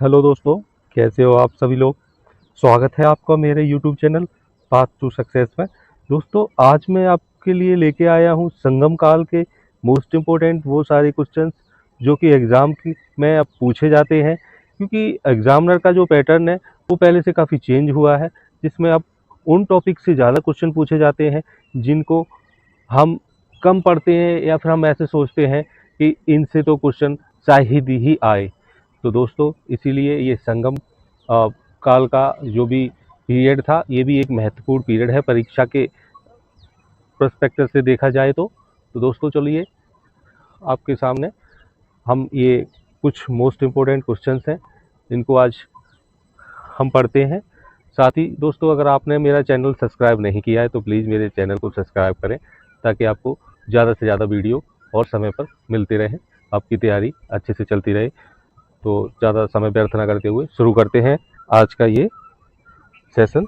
Hello दोस्तों, कैसे हो आप सभी लोग। स्वागत है आपका मेरे YouTube channel path to success में। दोस्तों, आज मैं आपके लिए लेके आया हूँ संगम काल के मोस्ट इम्पोर्टेंट वो सारे क्वेश्चंस जो कि एग्ज़ाम की में अब पूछे जाते हैं, क्योंकि एग्जामिनर का जो पैटर्न है वो पहले से काफ़ी चेंज हुआ है, जिसमें अब उन टॉपिक से ज़्यादा क्वेश्चन पूछे जाते हैं जिनको हम कम पढ़ते हैं, या फिर हम ऐसे सोचते हैं कि इनसे तो क्वेश्चन शायद ही आए। तो दोस्तों, इसीलिए ये संगम काल का जो भी पीरियड था, ये भी एक महत्वपूर्ण पीरियड है परीक्षा के पर्सपेक्टिव से देखा जाए तो दोस्तों चलिए, आपके सामने हम ये कुछ मोस्ट इम्पोर्टेंट क्वेश्चंस हैं, इनको आज हम पढ़ते हैं। साथ ही दोस्तों, अगर आपने मेरा चैनल सब्सक्राइब नहीं किया है तो प्लीज़ मेरे चैनल को सब्सक्राइब करें, ताकि आपको ज़्यादा से ज़्यादा वीडियो और समय पर मिलती रहे, आपकी तैयारी अच्छे से चलती रहे। तो ज़्यादा समय व्यर्थ ना करते हुए शुरू करते हैं आज का ये सेशन।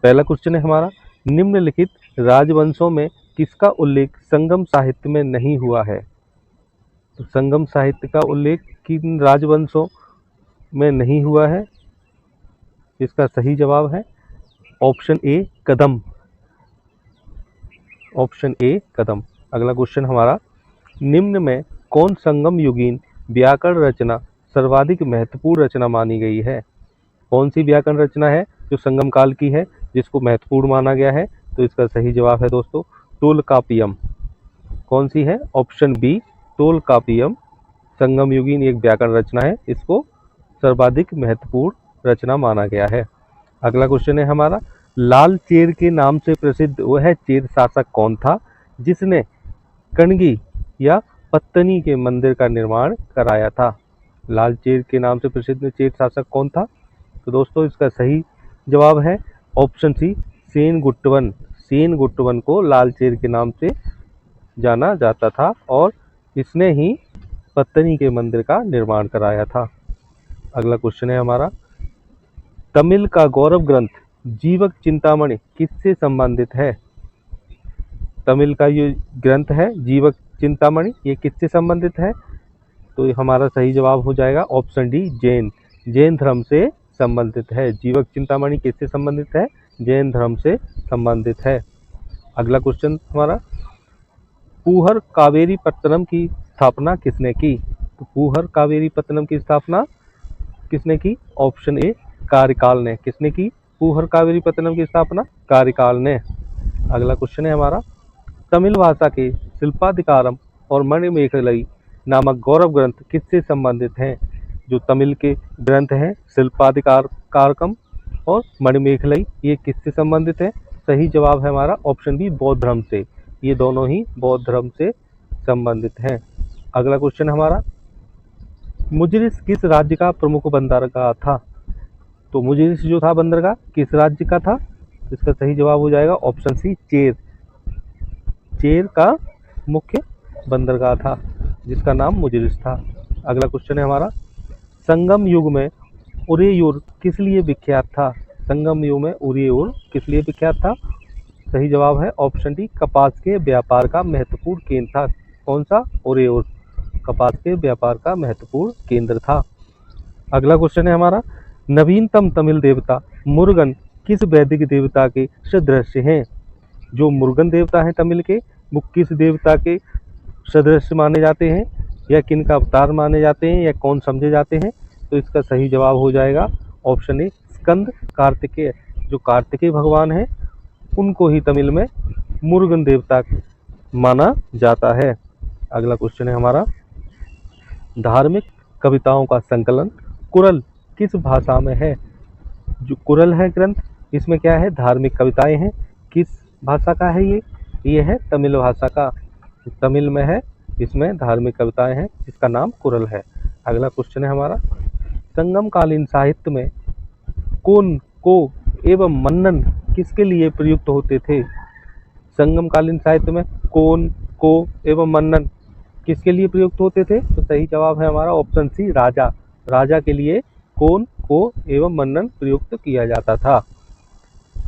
पहला क्वेश्चन है हमारा, निम्नलिखित राजवंशों में किसका उल्लेख संगम साहित्य में नहीं हुआ है। तो संगम साहित्य का उल्लेख किन राजवंशों में नहीं हुआ है, इसका सही जवाब है option A Kadam. Option A कदम। अगला क्वेश्चन हमारा, निम्न में कौन संगम युगीन व्याकरण रचना सर्वाधिक महत्वपूर्ण रचना मानी गई है। कौन सी व्याकरण रचना है जो संगम काल की है, जिसको महत्वपूर्ण माना गया है। तो इसका सही जवाब है दोस्तों टोलकापियम। कौन सी है, ऑप्शन बी टोलकापियम। संगम युगीन एक व्याकरण रचना है, इसको सर्वाधिक महत्वपूर्ण रचना माना गया है। अगला क्वेश्चन है हमारा, लाल चेर के नाम से प्रसिद्ध वह चेर शासक कौन था जिसने कणगी या पत्तनी के मंदिर का निर्माण कराया था। लाल चेर के नाम से प्रसिद्ध चेर शासक कौन था। तो दोस्तों, इसका सही जवाब है ऑप्शन सी सेन गुट्टवन। सेन गुट्टवन को लाल चेर के नाम से जाना जाता था और इसने ही पत्तनी के मंदिर का निर्माण कराया था। अगला क्वेश्चन है हमारा, तमिल का गौरव ग्रंथ जीवक चिंतामणि किससे संबंधित है। तमिल का ये ग्रंथ है जीवक चिंतामणि, ये किससे संबंधित है। तो ये हमारा सही जवाब हो जाएगा ऑप्शन डी जैन। जैन धर्म से संबंधित है। जीवक चिंतामणि किससे संबंधित है, जैन धर्म से संबंधित है। अगला क्वेश्चन हमारा, पूहर कावेरी पत्तनम की स्थापना किसने की। तो पूहर कावेरी पत्तनम की स्थापना किसने की, ऑप्शन ए कार्यकाल ने। किसने की पूहर कावेरी पत्तनम की स्थापना, कार्यकाल ने। अगला क्वेश्चन है हमारा, तमिल भाषा के शिल्पाधिकारम और मणिमेखलई नामक गौरव ग्रंथ किससे संबंधित हैं। जो तमिल के ग्रंथ हैं शिल्पाधिकार कारकम और मणिमेखलई, ये किससे संबंधित है। सही जवाब है हमारा ऑप्शन बी बौद्ध धर्म से। ये दोनों ही बौद्ध धर्म से संबंधित हैं। अगला क्वेश्चन हमारा, मुजरिस किस राज्य का प्रमुख बंदरगाह था। तो मुजरिस जो था बंदरगाह किस राज्य का था। इसका सही जवाब हो जाएगा ऑप्शन सी चेर। चेर का मुख्य बंदरगाह था जिसका नाम मुजरिस था। अगला क्वेश्चन है हमारा, संगम युग में उरेयूर किस लिए विख्यात था। संगम युग में उरेयूर किस लिए विख्यात था। सही जवाब है ऑप्शन डी कपास के व्यापार का महत्वपूर्ण केंद्र था। कौन सा, उरेयूर कपास के व्यापार का महत्वपूर्ण केंद्र था। अगला क्वेश्चन है हमारा, नवीनतम तमिल देवता मुरुगन किस वैदिक देवता के सदृश हैं। जो मुरुगन देवता हैं तमिल के, वो किस देवता के सदृश माने जाते हैं, या किन का अवतार माने जाते हैं, या कौन समझे जाते हैं। तो इसका सही जवाब हो जाएगा ऑप्शन ए स्कंद कार्तिकेय। जो कार्तिकेय भगवान हैं उनको ही तमिल में मुरुगन देवता माना जाता है। अगला क्वेश्चन है हमारा, धार्मिक कविताओं का संकलन कुरल किस भाषा में है। जो कुरल है ग्रंथ, इसमें क्या है, धार्मिक कविताएं हैं। किस भाषा का है ये है तमिल भाषा का। तमिल में है, इसमें धार्मिक कविताएं हैं, इसका नाम कुरल है। अगला क्वेश्चन है हमारा, संगमकालीन साहित्य में कोन को एवं मन्नन किसके लिए प्रयुक्त होते थे। संगमकालीन साहित्य में कोन को एवं मन्नन किसके लिए प्रयुक्त होते थे। तो सही जवाब है हमारा ऑप्शन सी राजा। राजा के लिए कोन को एवं मन्नन प्रयुक्त किया जाता था।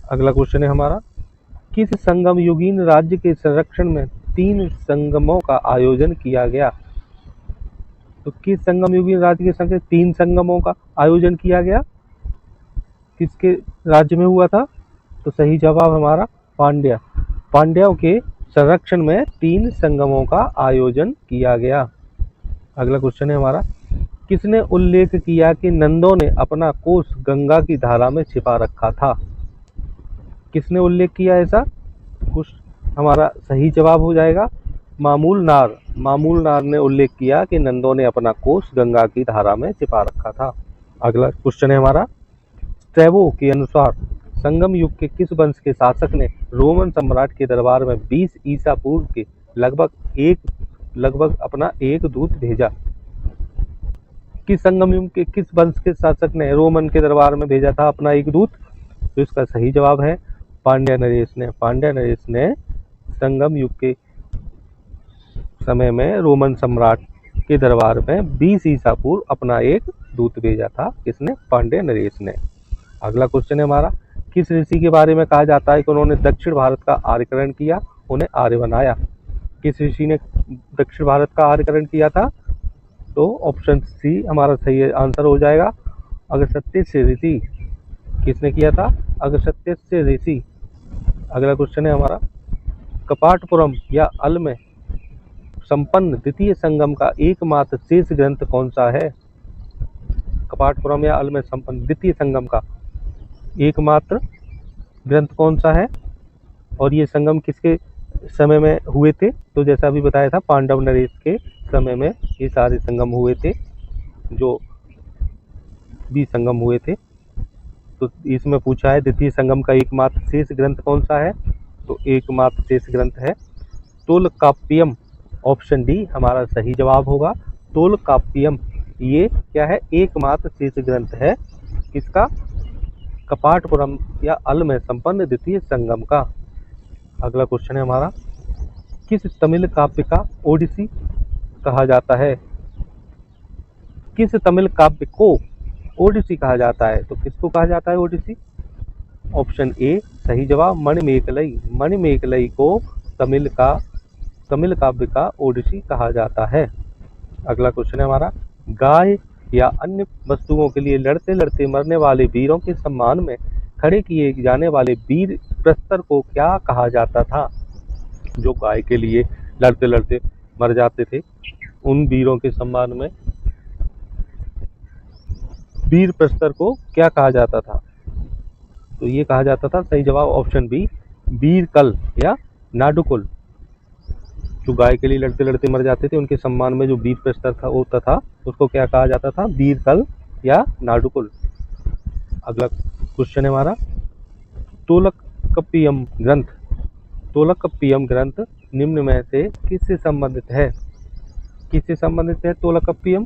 अगला क्वेश्चन है हमारा, किस संगम युगीन राज्य के संरक्षण में 3 संगमों का आयोजन किया गया। तो किस संगम युगीन राज्य के संग 3 संगमों का आयोजन किया गया? किसके राज्य में हुआ था? तो सही जवाब हमारा पांड्या। पांड्यों के संरक्षण में 3 संगमों का आयोजन किया गया। अगला क्वेश्चन है हमारा, किसने उल्लेख किया कि नंदों ने अपना कोष गंगा की धारा में छिपा रखा था? किसने उल्लेख किया ऐसा? कुछ हमारा सही जवाब हो जाएगा मामूल नार। मामूल नार ने उल्लेख किया कि नंदों ने अपना कोष गंगा की धारा में छिपा रखा था। अगला क्वेश्चन है हमारा, स्ट्रैबो के अनुसार संगम युग के किस वंश के शासक ने रोमन सम्राट के दरबार में 20 ईसा पूर्व के लगभग अपना एक दूत भेजा? किस संगम युग के किस वंश के शासक ने रोमन के दरबार में भेजा था अपना एक दूत? तो इसका सही जवाब है पांड्या नरेश ने। पांड्या नरेश ने संगम युग के समय में रोमन सम्राट के दरबार में 20 ईसा पूर्व अपना एक दूत भेजा था। किसने? पांड्या नरेश ने। अगला क्वेश्चन है हमारा, किस ऋषि के बारे में कहा जाता है कि उन्होंने दक्षिण भारत का आर्यकरण किया, उन्हें आर्य बनाया? किस ऋषि ने दक्षिण भारत का आर्यकरण किया था? तो ऑप्शन सी हमारा सही आंसर हो जाएगा, अगस्त्य ऋषि। किसने किया था? अगस्त्य ऋषि। अगला क्वेश्चन है हमारा, कपाटपुरम या अल में संपन्न द्वितीय संगम का एकमात्र शेष ग्रंथ कौन सा है? कपाटपुरम या अल में संपन्न द्वितीय संगम का एकमात्र ग्रंथ कौन सा है? और ये संगम किसके समय में हुए थे? तो जैसा अभी बताया था, पांडव नरेश के समय में ये सारे संगम हुए थे, जो भी संगम हुए थे। तो इसमें पूछा है द्वितीय संगम का एकमात्र शेष ग्रंथ कौन सा है? तो एकमात्र शेष ग्रंथ है तोलकाप्पियम। ऑप्शन डी हमारा सही जवाब होगा, तोलकाप्पियम। ये क्या है? एकमात्र शेष ग्रंथ है किसका? कपाटपुरम या अल में संपन्न द्वितीय संगम का। अगला क्वेश्चन है हमारा, किस तमिल काव्य का ओडिसी कहा जाता है? किस तमिल काव्य को ओडिसी कहा जाता है? तो किसको कहा जाता है ओडिसी? ऑप्शन ए सही जवाब, मणिमेखलई। मणिमेखलई को तमिल काव्य का ओडिसी कहा जाता है। अगला क्वेश्चन है हमारा, गाय या अन्य वस्तुओं के लिए लड़ते लड़ते मरने वाले वीरों के सम्मान में खड़े किए जाने वाले वीर प्रस्तर को क्या कहा जाता था? जो गाय के लिए लड़ते लड़ते मर जाते थे, उन वीरों के सम्मान में वीर प्रस्तर को क्या कहा जाता था? तो ये कहा जाता था, सही जवाब ऑप्शन बी, वीरकल या नाडुकुल। जो गाय के लिए लड़ते लड़ते मर जाते थे, उनके सम्मान में जो वीर प्रस्तर था होता था, उसको क्या कहा जाता था? वीरकल या नाडुकुल। अगला क्वेश्चन है हमारा, तोलकप्पियम ग्रंथ निम्न में से किससे संबंधित है? किससे संबंधित है तोलकप्पियम?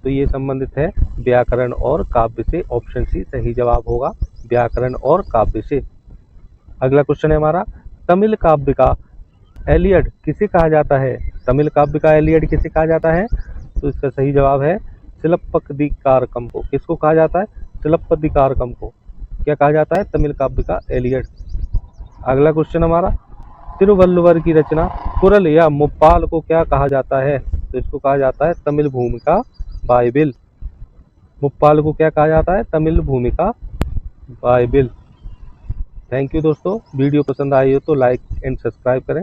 तो ये संबंधित है व्याकरण और काव्य से। ऑप्शन सी सही जवाब होगा, व्याकरण और काव्य से। अगला क्वेश्चन है हमारा, तमिल काव्य का एलियड किसे कहा जाता है? तमिल काव्य का एलियड किसे कहा जाता है? तो इसका सही जवाब है सिलप्पदिकारकम को। किसको कहा जाता है? सिलप्पदिकारकम को क्या कहा जाता है? तमिल काव्य का एलियड। अगला क्वेश्चन हमारा, तिरुवल्लुवर की रचना कुरल या मुप्पाल को क्या कहा जाता है? तो इसको कहा जाता है तमिल भूमिका बाइबिल। मुप्पाल को क्या कहा जाता है? तमिल भूमिका बाइबिल। थैंक यू दोस्तों, वीडियो पसंद आई हो तो लाइक एंड सब्सक्राइब करें।